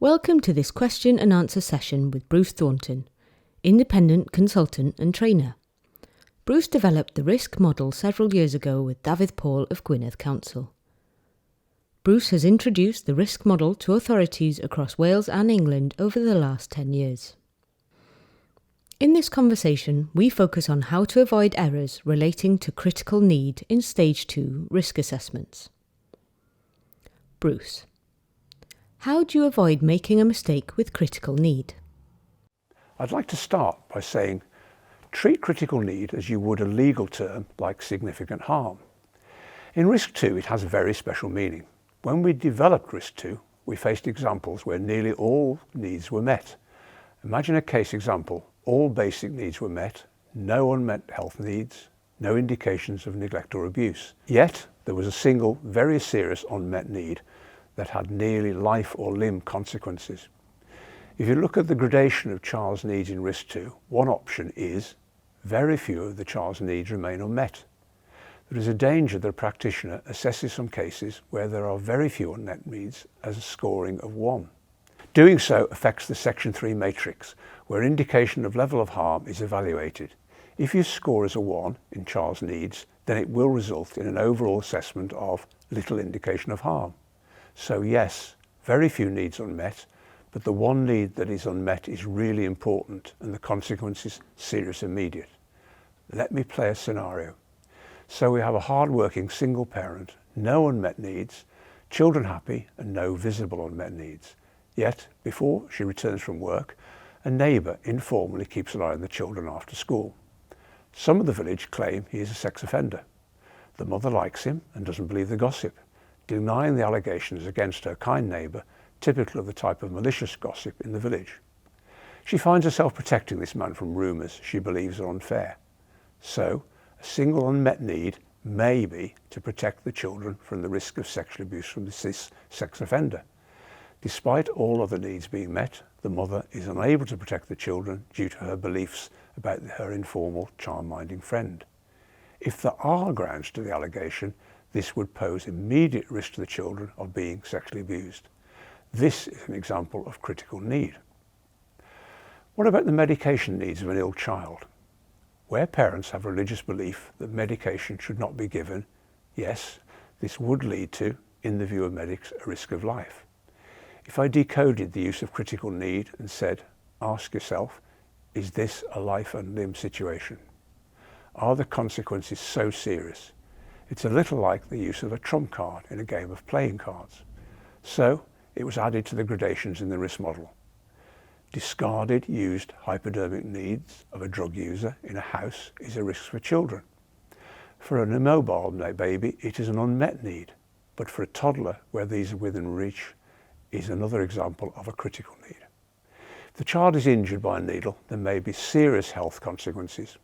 Welcome to this question and answer session with Bruce Thornton, independent consultant and trainer. Bruce developed the risk model several years ago with David Paul of Gwynedd Council. Bruce has introduced the risk model to authorities across Wales and England over the last 10 years. In this conversation, we focus on how to avoid errors relating to critical need in Stage 2 risk assessments. Bruce: how do you avoid making a mistake with critical need? I'd like to start by saying, treat critical need as you would a legal term like significant harm. In Risk 2, it has a very special meaning. When we developed Risk 2, we faced examples where nearly all needs were met. Imagine a case example: all basic needs were met, no unmet health needs, no indications of neglect or abuse. Yet, there was a single, very serious unmet need that had nearly life or limb consequences. If you look at the gradation of child's needs in Risk 2, one option is very few of the child's needs remain unmet. There is a danger that a practitioner assesses some cases where there are very few unmet needs as a scoring of 1. Doing so affects the Section 3 matrix, where indication of level of harm is evaluated. If you score as a 1 in child's needs, then it will result in an overall assessment of little indication of harm. So yes, very few needs unmet, but the one need that is unmet is really important and the consequence is serious and immediate. Let me play a scenario. So we have a hard-working single parent, no unmet needs, children happy and no visible unmet needs. Yet, before she returns from work, a neighbour informally keeps an eye on the children after school. Some of the village claim he is a sex offender. The mother likes him and doesn't believe the gossip, denying the allegations against her kind neighbour, typical of the type of malicious gossip in the village. She finds herself protecting this man from rumours she believes are unfair. So, a single unmet need may be to protect the children from the risk of sexual abuse from this sex offender. Despite all other needs being met, the mother is unable to protect the children due to her beliefs about her informal child-minding friend. If there are grounds to the allegation, this would pose immediate risk to the children of being sexually abused. This is an example of critical need. What about the medication needs of an ill child? Where parents have religious belief that medication should not be given, yes, this would lead to, in the view of medics, a risk of life. If I decoded the use of critical need and said, ask yourself, is this a life and limb situation? Are the consequences so serious? It's a little like the use of a trump card in a game of playing cards. So it was added to the gradations in the risk model. Discarded used hypodermic needs of a drug user in a house is a risk for children. For an immobile baby, it is an unmet need, but for a toddler where these are within reach is another example of a critical need. If the child is injured by a needle, there may be serious health consequences.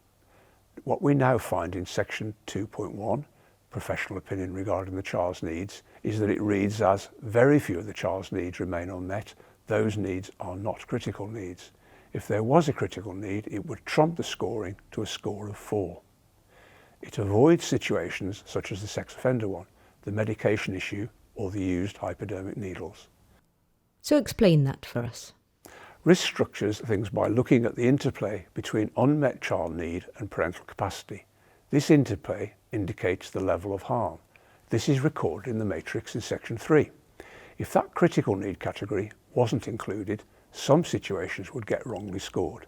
What we now find in Section 2.1, professional opinion regarding the child's needs, is that it reads as very few of the child's needs remain unmet. Those needs are not critical needs. If there was a critical need, it would trump the scoring to a score of 4. It avoids situations such as the sex offender one, the medication issue, or the used hypodermic needles. So explain that for us. Risk structures things by looking at the interplay between unmet child need and parental capacity. This interplay indicates the level of harm. This is recorded in the matrix in Section 3. If that critical need category wasn't included, some situations would get wrongly scored.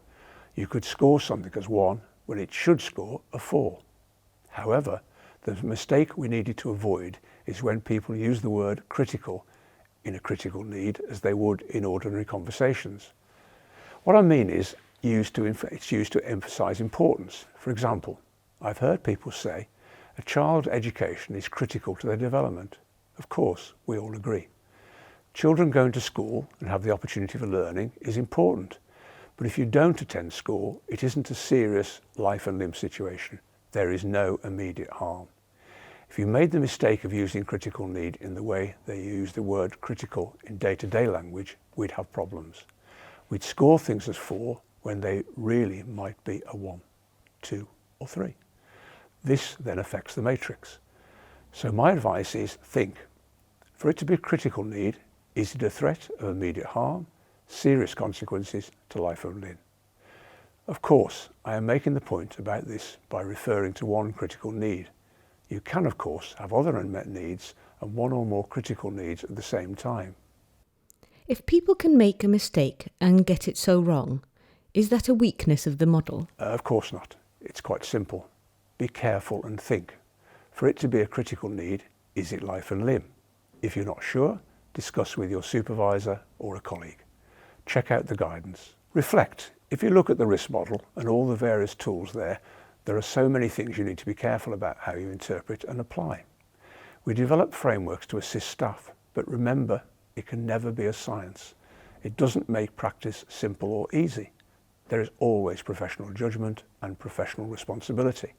You could score something as 1 when it should score a 4. However, the mistake we needed to avoid is when people use the word critical in a critical need as they would in ordinary conversations. What I mean is it's used to emphasize importance. For example, I've heard people say a child's education is critical to their development. Of course, we all agree. Children going to school and have the opportunity for learning is important, but if you don't attend school, it isn't a serious life and limb situation. There is no immediate harm. If you made the mistake of using critical need in the way they use the word critical in day-to-day language, we'd have problems. We'd score things as 4 when they really might be a 1, 2, or 3. This then affects the matrix. So my advice is think. For it to be a critical need, Is it a threat of immediate harm, serious consequences to life or limb? Of course, I am making the point about this by referring to one critical need. You can, of course, have other unmet needs and one or more critical needs at the same time. If people can make a mistake and get it so wrong, is that a weakness of the model? Of course not. It's quite simple. Be careful and think. For it to be a critical need, is it life and limb? If you're not sure, discuss with your supervisor or a colleague. Check out the guidance. Reflect. If you look at the risk model and all the various tools there are so many things you need to be careful about how you interpret and apply. We develop frameworks to assist staff, but remember, it can never be a science. It doesn't make practice simple or easy. There is always professional judgment and professional responsibility.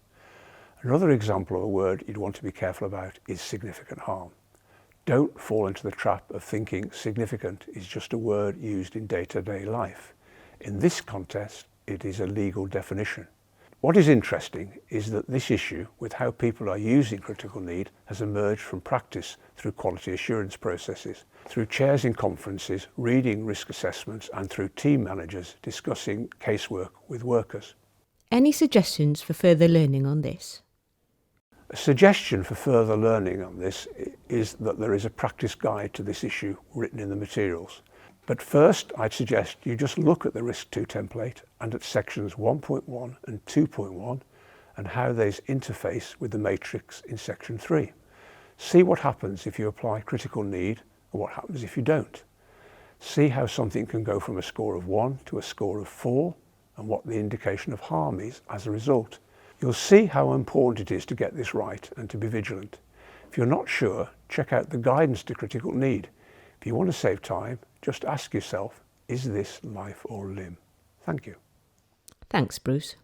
Another example of a word you'd want to be careful about is significant harm. Don't fall into the trap of thinking significant is just a word used in day-to-day life. In this context, it is a legal definition. What is interesting is that this issue with how people are using critical need has emerged from practice through quality assurance processes, through chairs in conferences, reading risk assessments, and through team managers discussing casework with workers. Any suggestions for further learning on this? A suggestion for further learning on this is that there is a practice guide to this issue written in the materials. But first, I'd suggest you just look at the RISC-2 template and at sections 1.1 and 2.1 and how these interface with the matrix in section 3. See what happens if you apply critical need and what happens if you don't. See how something can go from a score of 1 to a score of 4 and what the indication of harm is as a result. You'll see how important it is to get this right and to be vigilant. If you're not sure, check out the guidance to critical need. If you want to save time, just ask yourself, is this life or limb? Thank you. Thanks, Bruce.